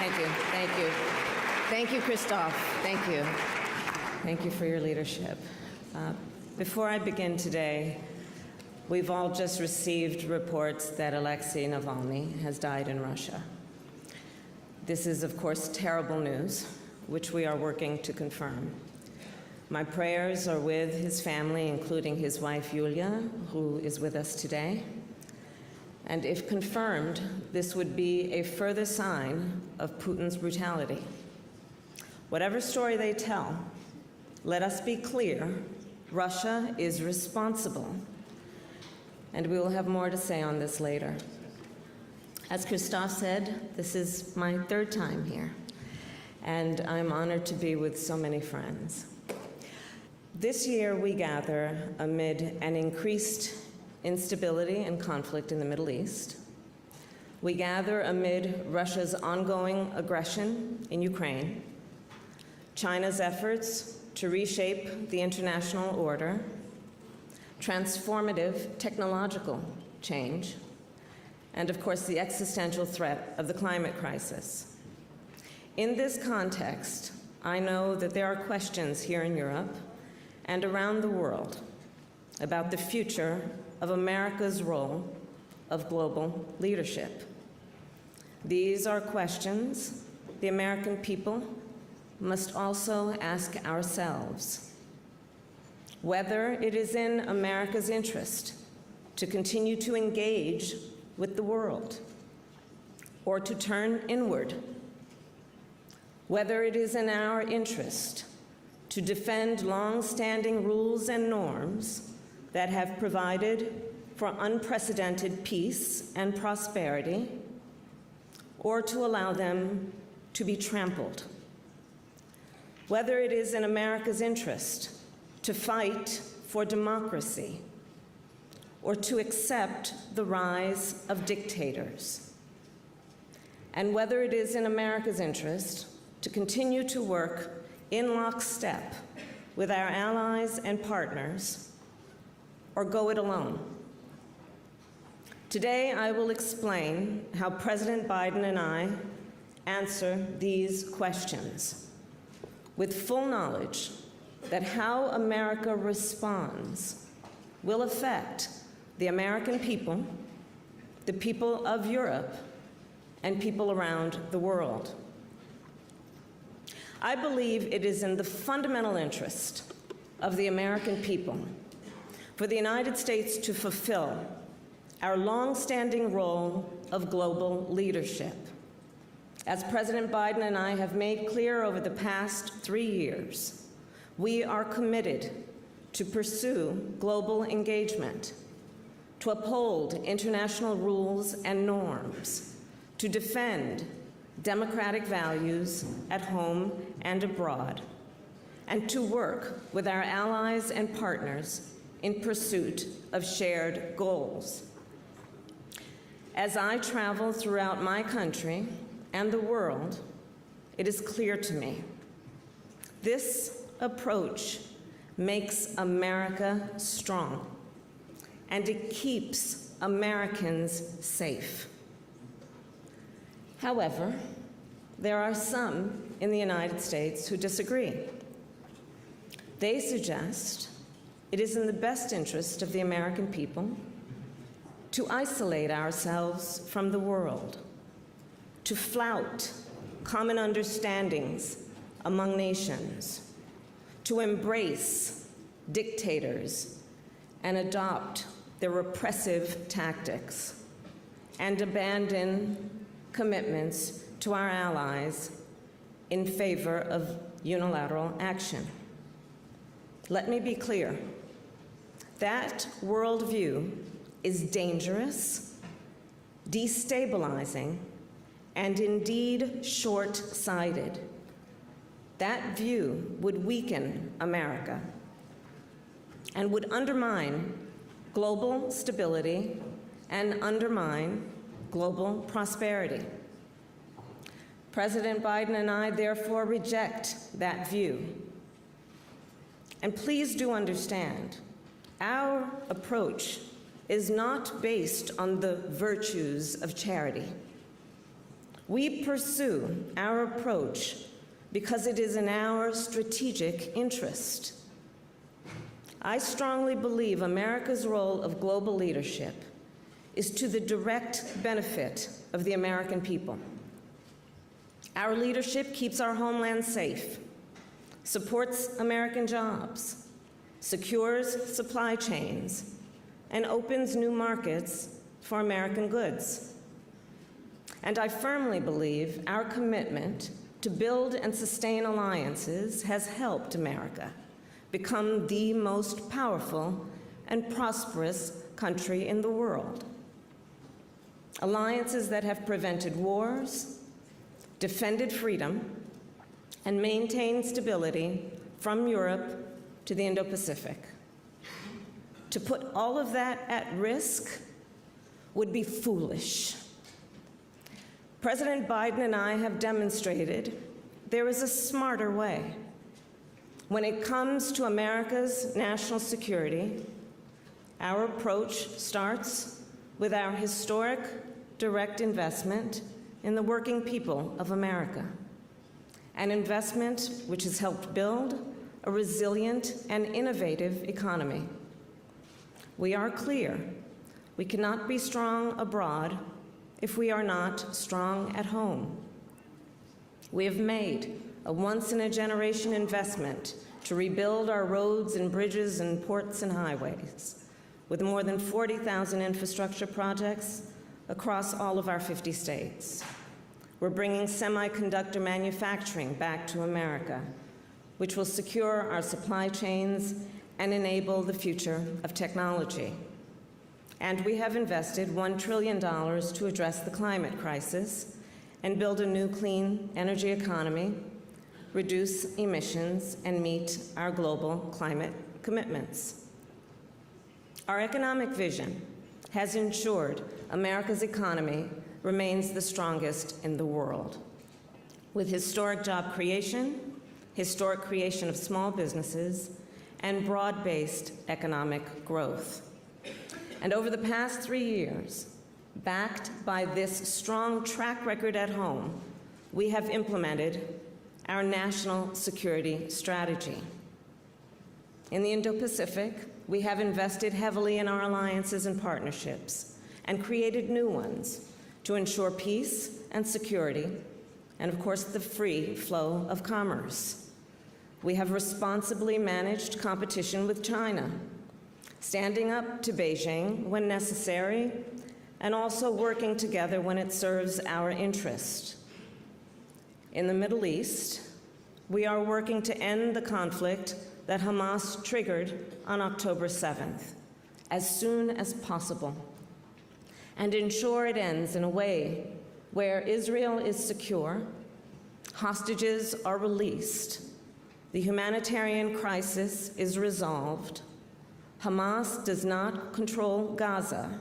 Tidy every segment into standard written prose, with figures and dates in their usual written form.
Thank you. Thank you. Thank you, Christophe. Thank you. Thank you for your leadership. Before I begin today, we've all just received reports that Alexei Navalny has died in Russia. This is, of course, terrible news, which we are working to confirm. My prayers are with his family, including his wife, Yulia, who is with us today. And if confirmed, this would be a further sign of Putin's brutality. Whatever story they tell, let us be clear, Russia is responsible. And we will have more to say on this later. As Christophe said, this is my third time here, and I'm honored to be with so many friends. This year we gather amid an increased instability and conflict in the Middle East. We gather amid Russia's ongoing aggression in Ukraine, China's efforts to reshape the international order, transformative technological change, and of course the existential threat of the climate crisis. In this context, I know that there are questions here in Europe and around the world about the future of America's role of global leadership. These are questions the American people must also ask ourselves. Whether it is in America's interest to continue to engage with the world or to turn inward. Whether it is in our interest to defend long-standing rules and norms that have provided for unprecedented peace and prosperity, or to allow them to be trampled. Whether it is in America's interest to fight for democracy, or to accept the rise of dictators. And whether it is in America's interest to continue to work in lockstep with our allies and partners, or go it alone. Today, I will explain how President Biden and I answer these questions, with full knowledge that how America responds will affect the American people, the people of Europe, and people around the world. I believe it is in the fundamental interest of the American people for the United States to fulfill our long-standing role of global leadership. As President Biden and I have made clear over the past 3 years, we are committed to pursue global engagement, to uphold international rules and norms, to defend democratic values at home and abroad, and to work with our allies and partners in pursuit of shared goals. As I travel throughout my country and the world, it is clear to me, this approach makes America strong, and it keeps Americans safe. However, there are some in the United States who disagree. They suggest it is in the best interest of the American people to isolate ourselves from the world, to flout common understandings among nations, to embrace dictators and adopt their repressive tactics, and abandon commitments to our allies in favor of unilateral action. Let me be clear. That worldview is dangerous, destabilizing, and indeed short-sighted. That view would weaken America and would undermine global stability and undermine global prosperity. President Biden and I therefore reject that view. And please do understand, our approach is not based on the virtues of charity. We pursue our approach because it is in our strategic interest. I strongly believe America's role of global leadership is to the direct benefit of the American people. Our leadership keeps our homeland safe, supports American jobs, secures supply chains, and opens new markets for American goods. And I firmly believe our commitment to build and sustain alliances has helped America become the most powerful and prosperous country in the world. Alliances that have prevented wars, defended freedom, and maintained stability from Europe to the Indo-Pacific. To put all of that at risk would be foolish. President Biden and I have demonstrated there is a smarter way. When it comes to America's national security, our approach starts with our historic direct investment in the working people of America, an investment which has helped build a resilient and innovative economy. We are clear we cannot be strong abroad if we are not strong at home. We have made a once-in-a-generation investment to rebuild our roads and bridges and ports and highways, with more than 40,000 infrastructure projects across all of our 50 states. We're bringing semiconductor manufacturing back to America, which will secure our supply chains and enable the future of technology. And we have invested $1 trillion to address the climate crisis and build a new clean energy economy, reduce emissions, and meet our global climate commitments. Our economic vision has ensured America's economy remains the strongest in the world, with historic job creation, historic creation of small businesses, and broad-based economic growth. And over the past 3 years, backed by this strong track record at home, we have implemented our national security strategy. In the Indo-Pacific, we have invested heavily in our alliances and partnerships and created new ones to ensure peace and security, and of course, the free flow of commerce. We have responsibly managed competition with China, standing up to Beijing when necessary, and also working together when it serves our interest. In the Middle East, we are working to end the conflict that Hamas triggered on October 7th as soon as possible, and ensure it ends in a way where Israel is secure, hostages are released, the humanitarian crisis is resolved, Hamas does not control Gaza,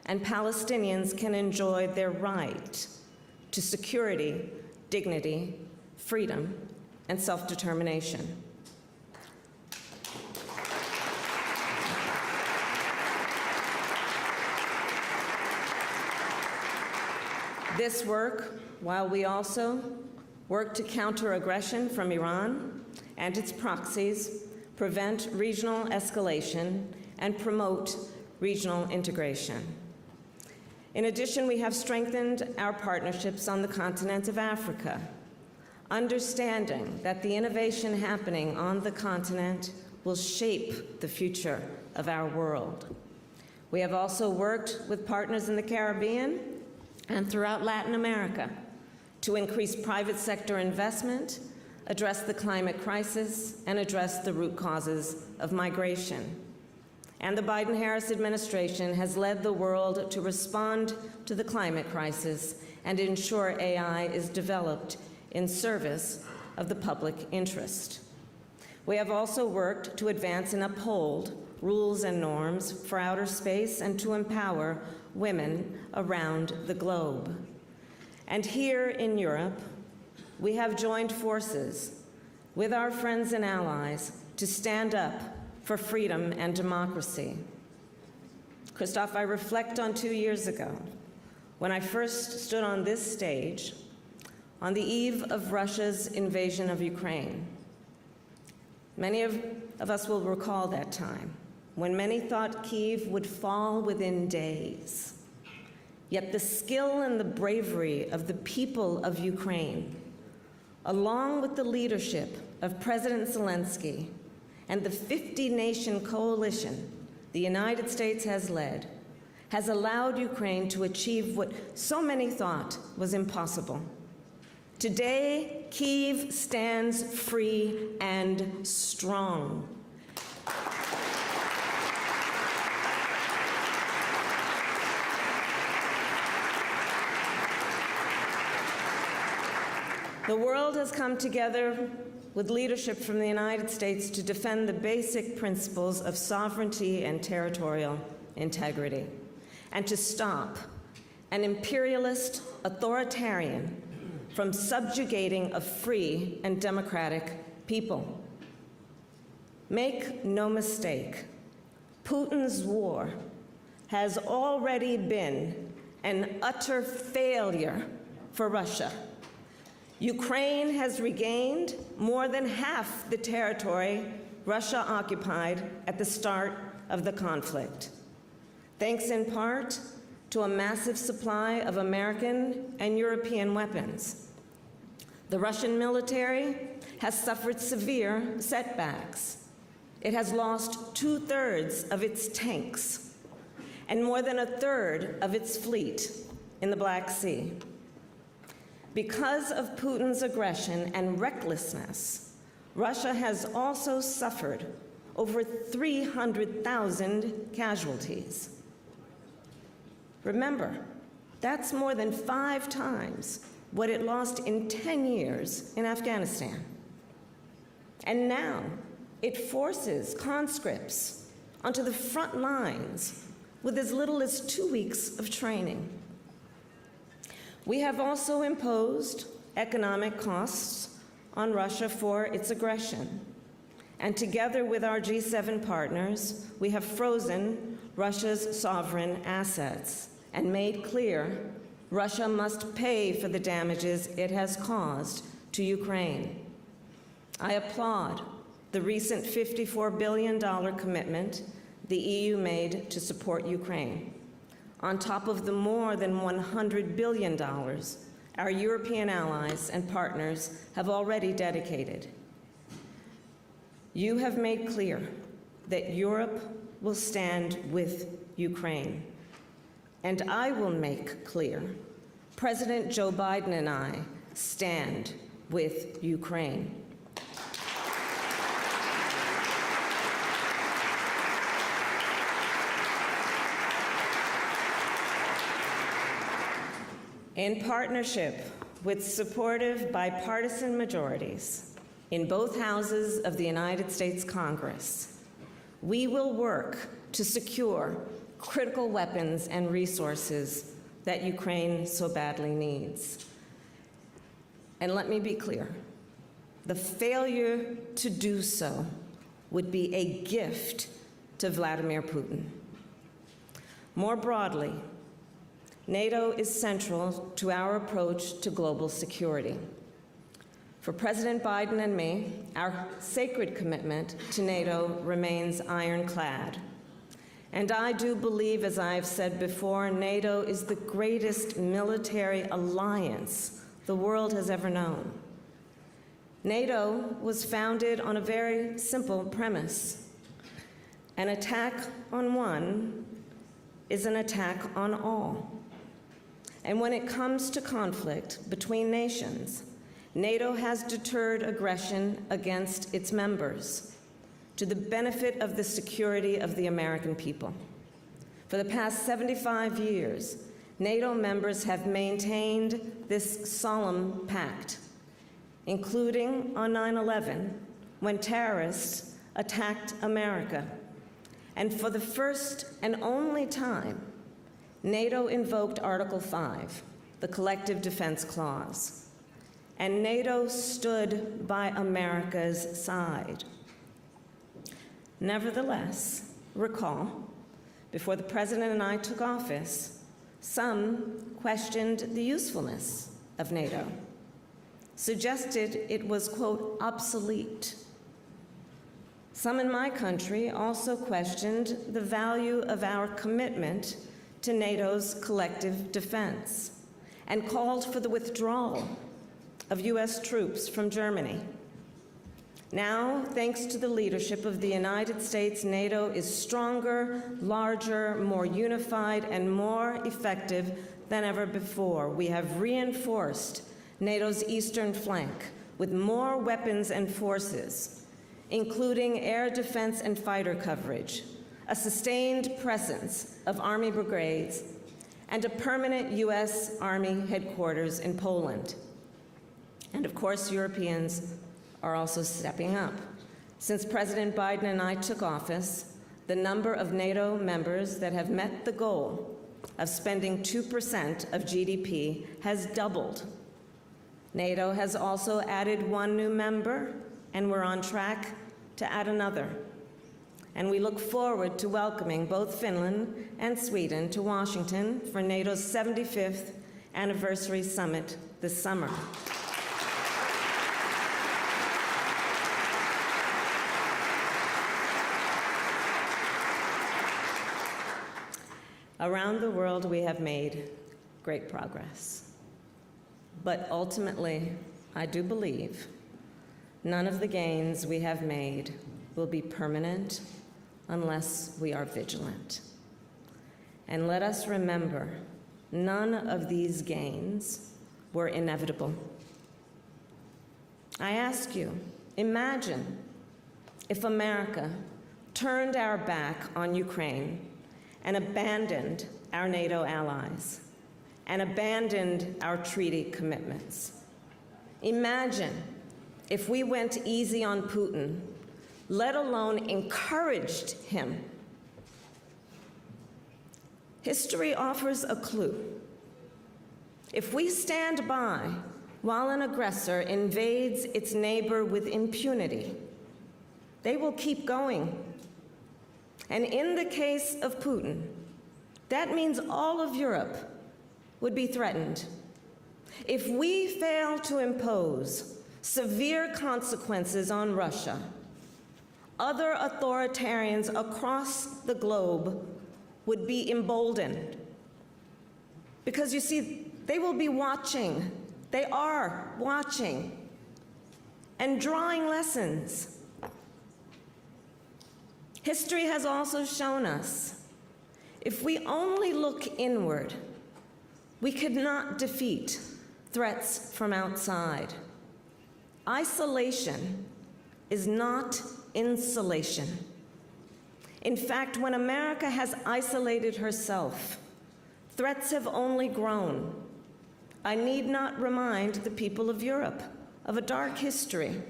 and Palestinians can enjoy their right to security, dignity, freedom, and self-determination. This work, while we also work to counter aggression from Iran and its proxies, prevent regional escalation, and promote regional integration. In addition, we have strengthened our partnerships on the continent of Africa, understanding that the innovation happening on the continent will shape the future of our world. We have also worked with partners in the Caribbean and throughout Latin America to increase private sector investment, address the climate crisis, and address the root causes of migration. And the Biden-Harris administration has led the world to respond to the climate crisis and ensure AI is developed in service of the public interest. We have also worked to advance and uphold rules and norms for outer space and to empower women around the globe. And here in Europe, we have joined forces with our friends and allies to stand up for freedom and democracy. Christophe, I reflect on 2 years ago when I first stood on this stage on the eve of Russia's invasion of Ukraine. Many of us will recall that time, when many thought Kyiv would fall within days. Yet the skill and the bravery of the people of Ukraine, along with the leadership of President Zelensky and the 50-nation coalition the United States has led, has allowed Ukraine to achieve what so many thought was impossible. Today, Kyiv stands free and strong. The world has come together with leadership from the United States to defend the basic principles of sovereignty and territorial integrity, and to stop an imperialist authoritarian from subjugating a free and democratic people. Make no mistake, Putin's war has already been an utter failure for Russia. Ukraine has regained more than half the territory Russia occupied at the start of the conflict, thanks in part to a massive supply of American and European weapons. The Russian military has suffered severe setbacks. It has lost 2/3 of its tanks and more than 1/3 of its fleet in the Black Sea. Because of Putin's aggression and recklessness, Russia has also suffered over 300,000 casualties. Remember, that's more than 5 times what it lost in 10 years in Afghanistan. And now it forces conscripts onto the front lines with as little as 2 weeks of training. We have also imposed economic costs on Russia for its aggression. And together with our G7 partners, we have frozen Russia's sovereign assets and made clear Russia must pay for the damages it has caused to Ukraine. I applaud the recent $54 billion commitment the EU made to support Ukraine, on top of the more than $100 billion our European allies and partners have already dedicated. You have made clear that Europe will stand with Ukraine. And I will make clear, President Joe Biden and I stand with Ukraine. In partnership with supportive bipartisan majorities in both houses of the United States Congress, we will work to secure critical weapons and resources that Ukraine so badly needs. And let me be clear, the failure to do so would be a gift to Vladimir Putin. More broadly, NATO is central to our approach to global security. For President Biden and me, our sacred commitment to NATO remains ironclad. And I do believe, as I've said before, NATO is the greatest military alliance the world has ever known. NATO was founded on a very simple premise. An attack on one is an attack on all. And when it comes to conflict between nations, NATO has deterred aggression against its members to the benefit of the security of the American people. For the past 75 years, NATO members have maintained this solemn pact, including on 9/11, when terrorists attacked America. And for the first and only time, NATO invoked Article 5, the Collective Defense Clause, and NATO stood by America's side. Nevertheless, recall, before the President and I took office, Some questioned the usefulness of NATO, suggested it was, quote, obsolete. Some in my country also questioned the value of our commitment to NATO's collective defense and called for the withdrawal of U.S. troops from Germany. Now, thanks to the leadership of the United States, NATO is stronger, larger, more unified, and more effective than ever before. We have reinforced NATO's eastern flank with more weapons and forces, including air defense and fighter coverage, a sustained presence of Army brigades, and a permanent U.S. Army headquarters in Poland. And of course, Europeans are also stepping up. Since President Biden and I took office, the number of NATO members that have met the goal of spending 2% of GDP has doubled. NATO has also added one new member, and we're on track to add another. And we look forward to welcoming both Finland and Sweden to Washington for NATO's 75th anniversary summit this summer. Around the world, we have made great progress. But ultimately, I do believe none of the gains we have made will be permanent unless we are vigilant. And let us remember, none of these gains were inevitable. I ask you, imagine if America turned our back on Ukraine and abandoned our NATO allies, and abandoned our treaty commitments. Imagine if we went easy on Putin, let alone encouraged him. History offers a clue. If we stand by while an aggressor invades its neighbor with impunity, they will keep going. And in the case of Putin, that means all of Europe would be threatened. If we fail to impose severe consequences on Russia, other authoritarians across the globe would be emboldened. Because you see, they will be watching, they are watching, and drawing lessons. History has also shown us, if we only look inward, we could not defeat threats from outside. Isolation is not insulation. In fact, when America has isolated herself, threats have only grown. I need not remind the people of Europe of a dark history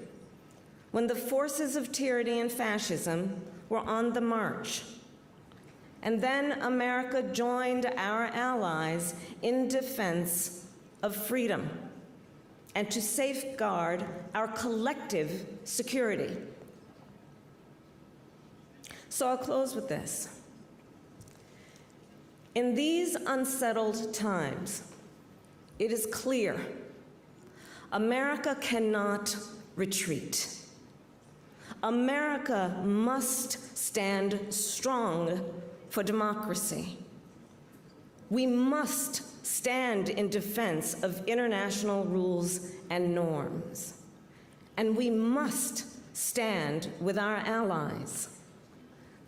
when the forces of tyranny and fascism were on the march. And then America joined our allies in defense of freedom and to safeguard our collective security. So I'll close with this. In these unsettled times, it is clear America cannot retreat. America must stand strong for democracy. We must stand in defense of international rules and norms. And we must stand with our allies.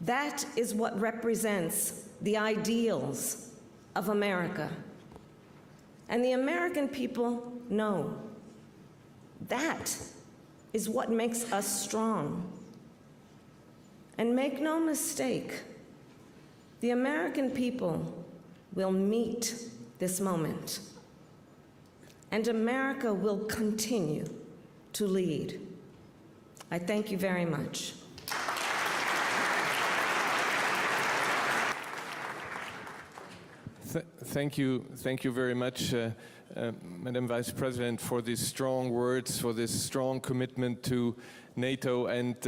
That is what represents the ideals of America. And the American people know that is what makes us strong. And make no mistake, the American people will meet this moment. And America will continue to lead. I thank you very much. Thank you very much, Madam Vice President, for these strong words, for this strong commitment to NATO. And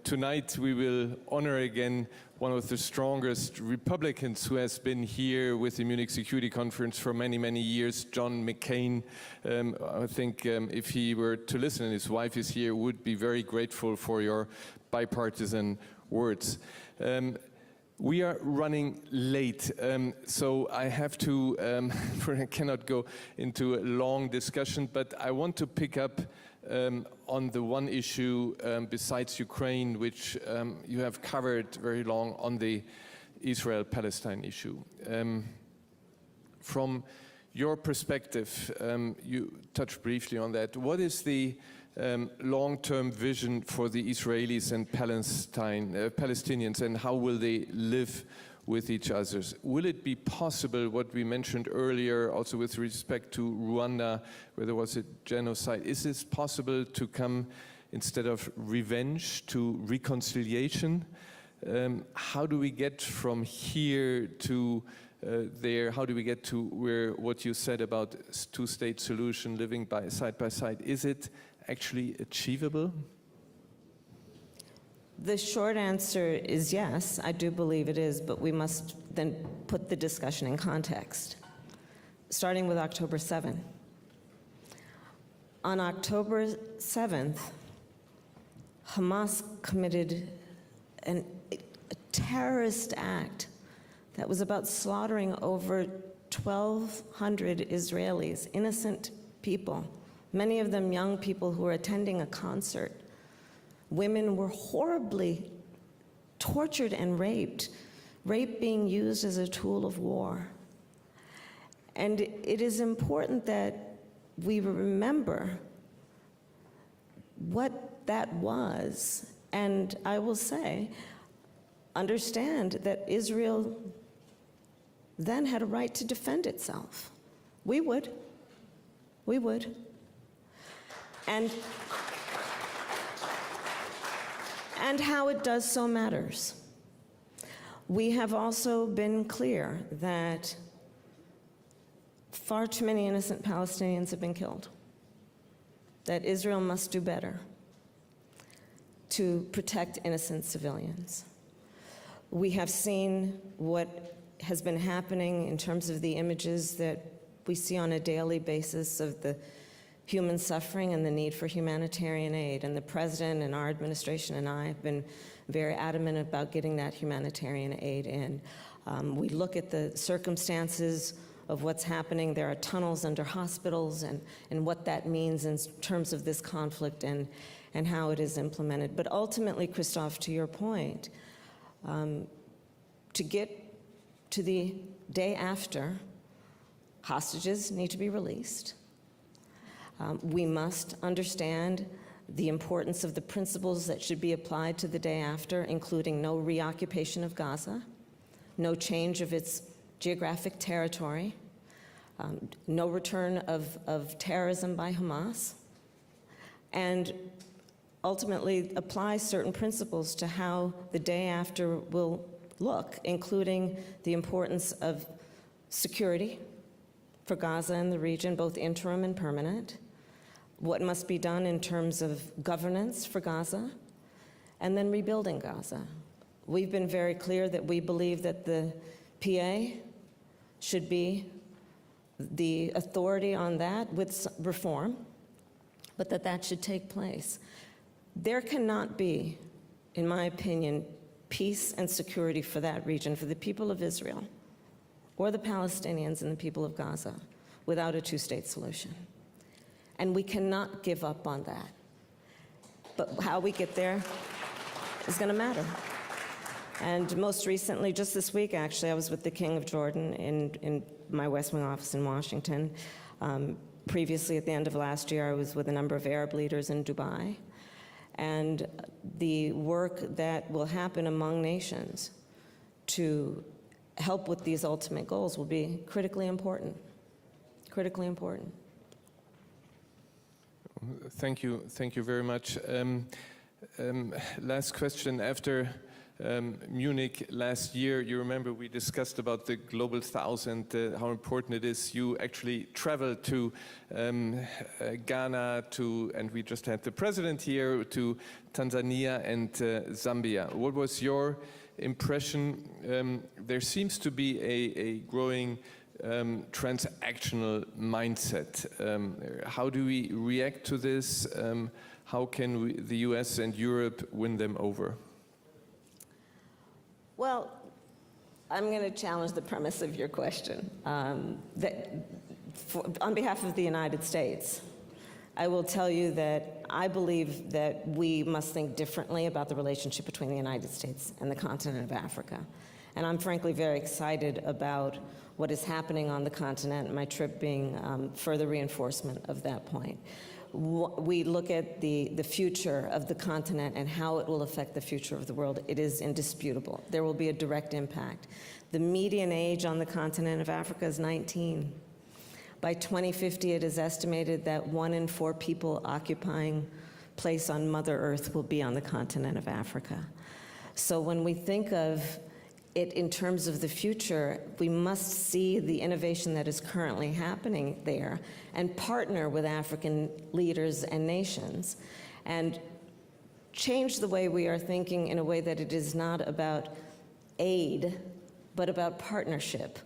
tonight we will honor again one of the strongest Republicans who has been here with the Munich Security Conference for many, many years, John McCain. I think if he were to listen, and his wife is here, would be very grateful for your bipartisan words. We are running late, so I have to, I cannot go into a long discussion, but I want to pick up on the one issue besides Ukraine, which you have covered very long, on the Israel-Palestine issue. From your perspective, you touched briefly on that. What is the long-term vision for the Israelis and Palestinians, and how will they live with each other? Will it be possible, what we mentioned earlier, also with respect to Rwanda, where there was a genocide, is it possible to come, instead of revenge, to reconciliation? How do we get from here to there? How do we get to where what you said about two-state solution, living side by side? Is it actually achievable? The short answer is yes, I do believe it is, but we must then put the discussion in context, starting with October 7th. On October 7th, Hamas committed a terrorist act that was about slaughtering over 1,200 Israelis, innocent people, many of them young people who were attending a concert. Women were horribly tortured and raped, rape being used as a tool of war. And it is important that we remember what that was. And I will say, understand that Israel then had a right to defend itself. We would. We would. And how it does so matters. We have also been clear that far too many innocent Palestinians have been killed, that Israel must do better to protect innocent civilians. We have seen what has been happening in terms of the images that we see on a daily basis of the human suffering and the need for humanitarian aid. And the President and our administration and I have been very adamant about getting that humanitarian aid in. We look at the circumstances of what's happening. There are tunnels under hospitals, and what that means in terms of this conflict and how it is implemented. But ultimately, Christoph, to your point, to get to the day after, hostages need to be released. We must understand the importance of the principles that should be applied to the day after, including no reoccupation of Gaza, no change of its geographic territory, no return of terrorism by Hamas, and ultimately apply certain principles to how the day after will look, including the importance of security for Gaza and the region, both interim and permanent, what must be done in terms of governance for Gaza, and then rebuilding Gaza. We've been very clear that we believe that the PA should be the authority on that with reform, but that should take place. There cannot be, in my opinion, peace and security for that region, for the people of Israel, or the Palestinians and the people of Gaza, without a two-state solution. And we cannot give up on that. But how we get there is going to matter. And most recently, just this week, actually, I was with the King of Jordan in my West Wing office in Washington. Previously, at the end of last year, I was with a number of Arab leaders in Dubai. And the work that will happen among nations to help with these ultimate goals will be critically important. Critically important. Thank you very much. Last question. After Munich last year, you remember we discussed about the Global 1000, how important it is. You actually traveled to Ghana, and we just had the president here, to Tanzania and Zambia. What was your impression, there seems to be a growing transactional mindset. How do we react to this? How can the US and Europe win them over? Well, I'm going to challenge the premise of your question. On behalf of the United States, I will tell you that I believe that we must think differently about the relationship between the United States and the continent of Africa. And I'm frankly very excited about what is happening on the continent, my trip being further reinforcement of that point. We look at the future of the continent and how it will affect the future of the world. It is indisputable. There will be a direct impact. The median age on the continent of Africa is 19. By 2050, it is estimated that 1 in 4 people occupying place on Mother Earth will be on the continent of Africa. So when we think of it in terms of the future, we must see the innovation that is currently happening there and partner with African leaders and nations and change the way we are thinking in a way that it is not about aid, but about partnership.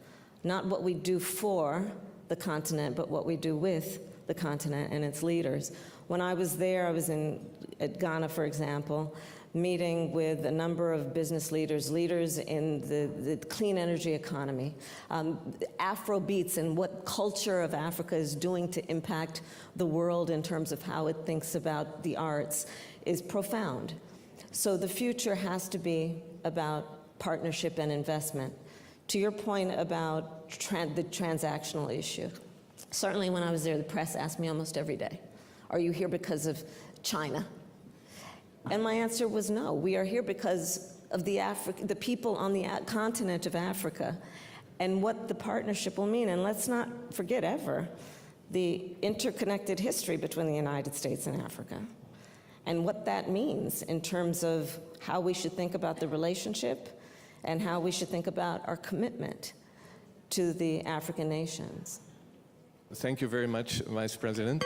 Not what we do for the continent, but what we do with the continent and its leaders. When I was there, I was at Ghana, for example, meeting with a number of business leaders in the clean energy economy, Afrobeats and what culture of Africa is doing to impact the world in terms of how it thinks about the arts is profound. So the future has to be about partnership and investment. To your point about the transactional issue, certainly when I was there, the press asked me almost every day, are you here because of China? And my answer was no. We are here because of the people on the continent of Africa and what the partnership will mean. And let's not forget ever the interconnected history between the United States and Africa and what that means in terms of how we should think about the relationship and how we should think about our commitment to the African nations. Thank you very much, Vice President.